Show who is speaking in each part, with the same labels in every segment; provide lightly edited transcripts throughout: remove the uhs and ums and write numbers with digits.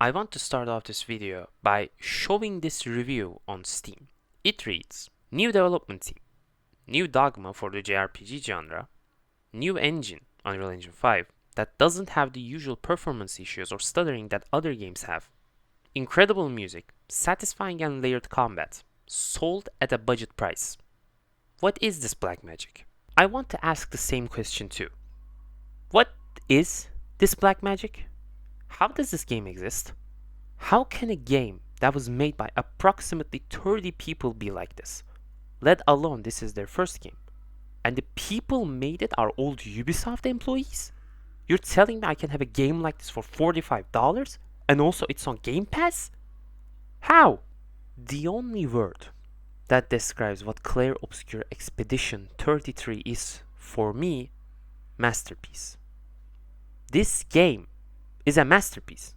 Speaker 1: I want to start off this video by showing this review on Steam. It reads, new development team, new dogma for the JRPG genre, new engine, Unreal Engine 5, that doesn't have the usual performance issues or stuttering that other games have, incredible music, satisfying and layered combat, sold at a budget price. What is this black magic? I want to ask the same question too. What is this black magic? How does this game exist? How can a game that was made by approximately 30 people be like this? Let alone this is their first game. And the people made it are old Ubisoft employees? You're telling me I can have a game like this for $45 and also it's on Game Pass? How? The only word that describes what Clair Obscur Expedition 33 is for me, masterpiece. This game is a masterpiece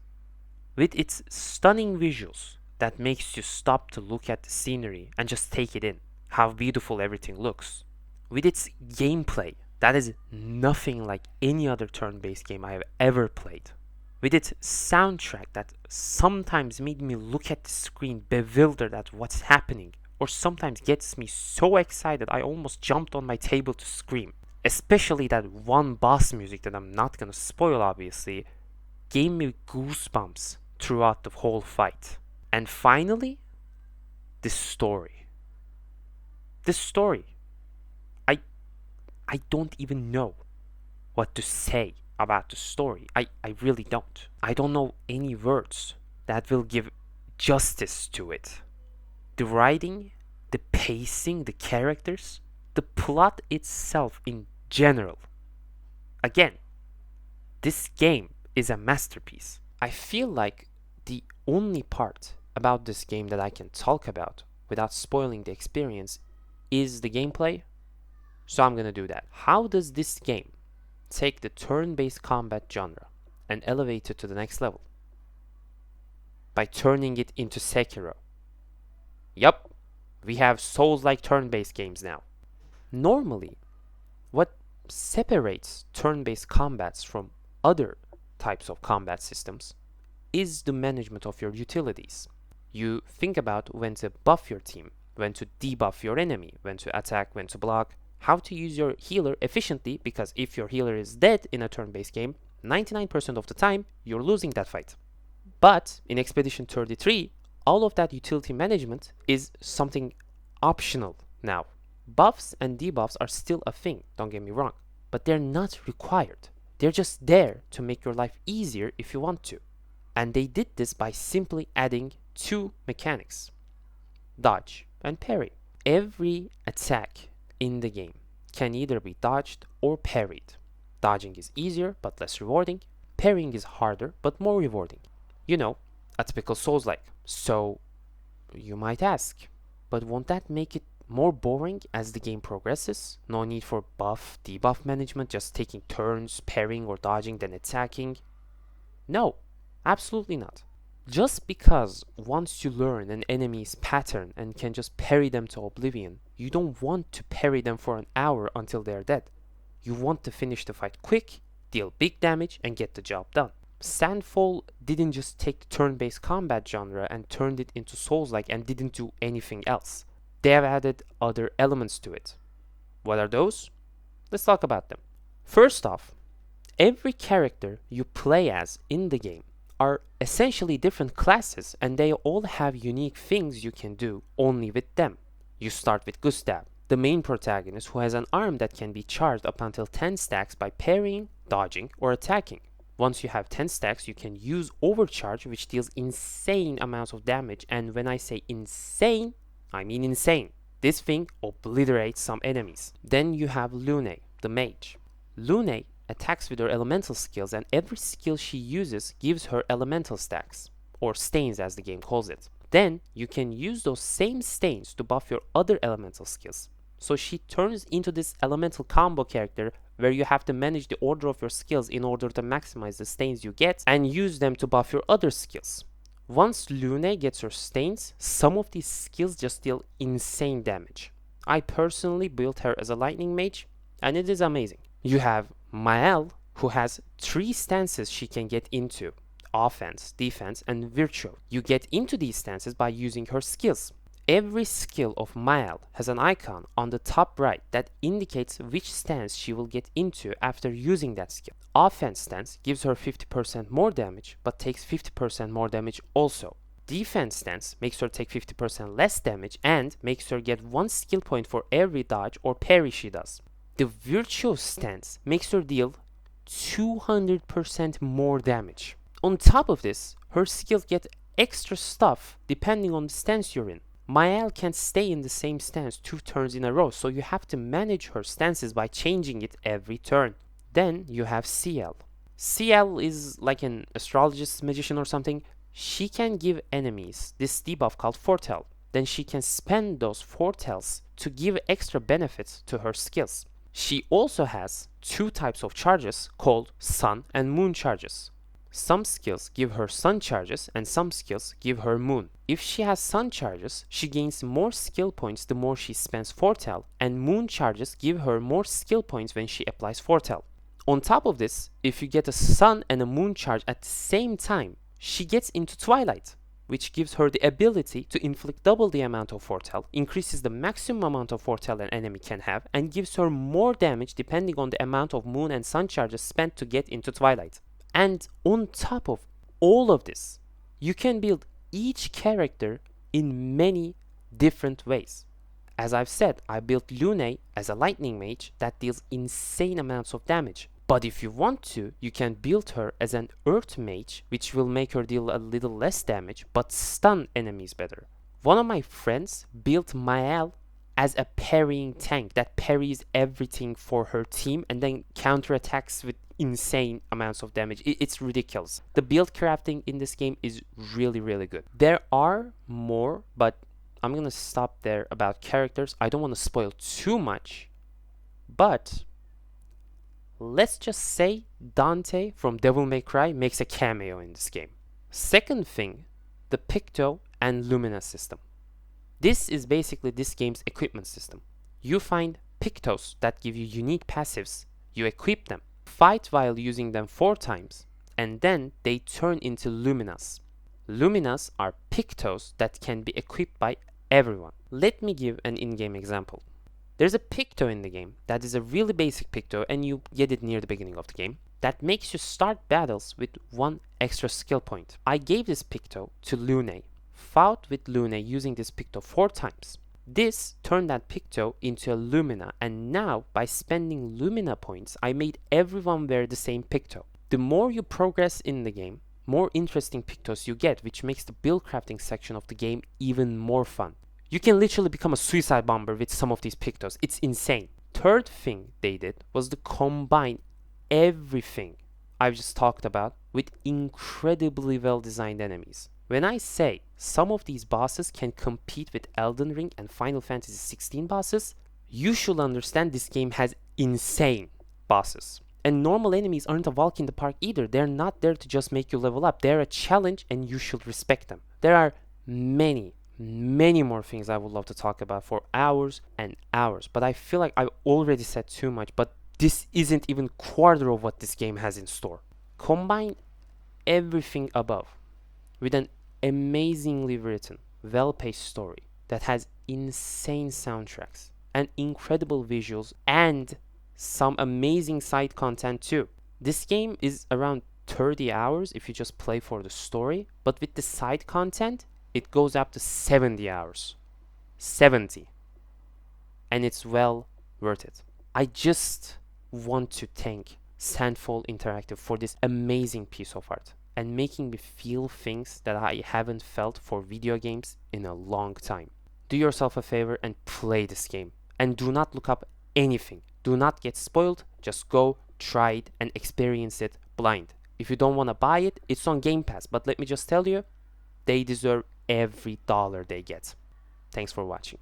Speaker 1: with its stunning visuals that makes you stop to look at the scenery and just take it in, how beautiful everything looks, with its gameplay that is nothing like any other turn-based game I have ever played, with its soundtrack that sometimes made me look at the screen bewildered at what's happening, or sometimes gets me so excited I almost jumped on my table to scream. Especially that one boss music that I'm not gonna spoil obviously, gave me goosebumps throughout the whole fight. And finally, the story. The story. I don't even know what to say about the story. I really don't. I don't know any words that will give justice to it. The writing, the pacing, the characters, the plot itself in general. Again, this game is a masterpiece. I feel like the only part about this game that I can talk about without spoiling the experience is the gameplay, so I'm gonna do that. How does this game take the turn-based combat genre and elevate it to the next level? By turning it into Sekiro. Yup, we have Souls-like turn-based games now. Normally, what separates turn-based combats from other types of combat systems is the management of your utilities. You think about when to buff your team, when to debuff your enemy, when to attack, when to block, how to use your healer efficiently, because if your healer is dead in a turn-based game, 99% of the time you're losing that fight. But in Expedition 33, all of that utility management is something optional now. Buffs and debuffs are still a thing, don't get me wrong, but they're not required. They're just there to make your life easier if you want to. And they did this by simply adding two mechanics: dodge and parry. Every attack in the game can either be dodged or parried. Dodging is easier but less rewarding. Parrying is harder but more rewarding. You know, a typical Souls-like. So, you might ask, but won't that make it more boring as the game progresses? No need for buff, debuff management, just taking turns, parrying or dodging, then attacking? No, absolutely not. Just because once you learn an enemy's pattern and can just parry them to oblivion, you don't want to parry them for an hour until they're dead. You want to finish the fight quick, deal big damage, and get the job done. Sandfall didn't just take the turn-based combat genre and turned it into Souls-like and didn't do anything else. They have added other elements to it. What are those? Let's talk about them. First off, every character you play as in the game are essentially different classes, and they all have unique things you can do only with them. You start with Gustav, the main protagonist, who has an arm that can be charged up until 10 stacks by parrying, dodging, or attacking. Once you have 10 stacks, you can use Overcharge, which deals insane amounts of damage, and when I say insane, I mean insane. This thing obliterates some enemies. Then you have Lune, the mage. Lune attacks with her elemental skills, and every skill she uses gives her elemental stacks, or stains as the game calls it. Then you can use those same stains to buff your other elemental skills. So she turns into this elemental combo character where you have to manage the order of your skills in order to maximize the stains you get and use them to buff your other skills. Once Lune gets her stains, some of these skills just deal insane damage. I personally built her as a lightning mage, and it is amazing. You have Mael, who has 3 stances she can get into. offense, defense, and virtue. You get into these stances by using her skills. Every skill of Mael has an icon on the top right that indicates which stance she will get into after using that skill. Offense stance gives her 50% more damage, but takes 50% more damage also. Defense stance makes her take 50% less damage and makes her get 1 skill point for every dodge or parry she does. The virtue stance makes her deal 200% more damage. On top of this, her skills get extra stuff depending on the stance you're in. Mael can't stay in the same stance 2 turns in a row, so you have to manage her stances by changing it every turn. Then you have Ciel. Ciel is like an astrologist magician or something. She can give enemies this debuff called Foretell. Then she can spend those foretells to give extra benefits to her skills. She also has 2 types of charges called Sun and Moon charges. Some skills give her Sun charges and some skills give her Moon. If she has Sun charges, she gains more skill points the more she spends Foretell, and Moon charges give her more skill points when she applies Foretell. On top of this, if you get a Sun and a Moon charge at the same time, she gets into Twilight, which gives her the ability to inflict double the amount of Foretell, increases the maximum amount of Foretell an enemy can have, and gives her more damage depending on the amount of Moon and Sun charges spent to get into Twilight. And on top of all of this, you can build each character in many different ways. As I've said, I built Lune as a lightning mage that deals insane amounts of damage. But if you want to, you can build her as an earth mage, which will make her deal a little less damage, but stun enemies better. One of my friends built Mael as a parrying tank that parries everything for her team and then counterattacks with insane amounts of damage. It's ridiculous. The build crafting in this game is really, really good. There are more, but I'm gonna stop there about characters. I don't want to spoil too much, but let's just say Dante from Devil May Cry makes a cameo in this game. Second thing, the Picto and Lumina system. This is basically this game's equipment system. You find Pictos that give you unique passives, you equip them, fight while using them 4 times, and then they turn into Luminas. Luminas are Pictos that can be equipped by everyone. Let me give an in-game example. There's a Picto in the game that is a really basic Picto, and you get it near the beginning of the game, that makes you start battles with 1 extra skill point. I gave this Picto to Lune, fought with Lune using this Picto 4 times. This turned that Picto into a Lumina, and now by spending Lumina points, I made everyone wear the same Picto. The more you progress in the game, more interesting Pictos you get, which makes the build crafting section of the game even more fun. You can literally become a suicide bomber with some of these Pictos. It's insane. Third thing they did was to combine everything I've just talked about with incredibly well designed enemies. When I say some of these bosses can compete with Elden Ring and Final Fantasy 16 bosses, you should understand this game has insane bosses. And normal enemies aren't a walk in the park either. They're not there to just make you level up. They're a challenge and you should respect them. There are many more things I would love to talk about for hours and hours, but I feel like I already said too much, but this isn't even quarter of what this game has in store. Combine everything above with an amazingly written, well-paced story that has insane soundtracks and incredible visuals and some amazing side content too. This game is around 30 hours if you just play for the story, but with the side content, it goes up to 70 hours. 70. And it's well worth it. I just want to thank Sandfall Interactive for this amazing piece of art and making me feel things that I haven't felt for video games in a long time. Do yourself a favor and play this game. And do not look up anything. Do not get spoiled. Just go, try it, and experience it blind. If you don't want to buy it, it's on Game Pass. But let me just tell you, they deserve every dollar they get. Thanks for watching.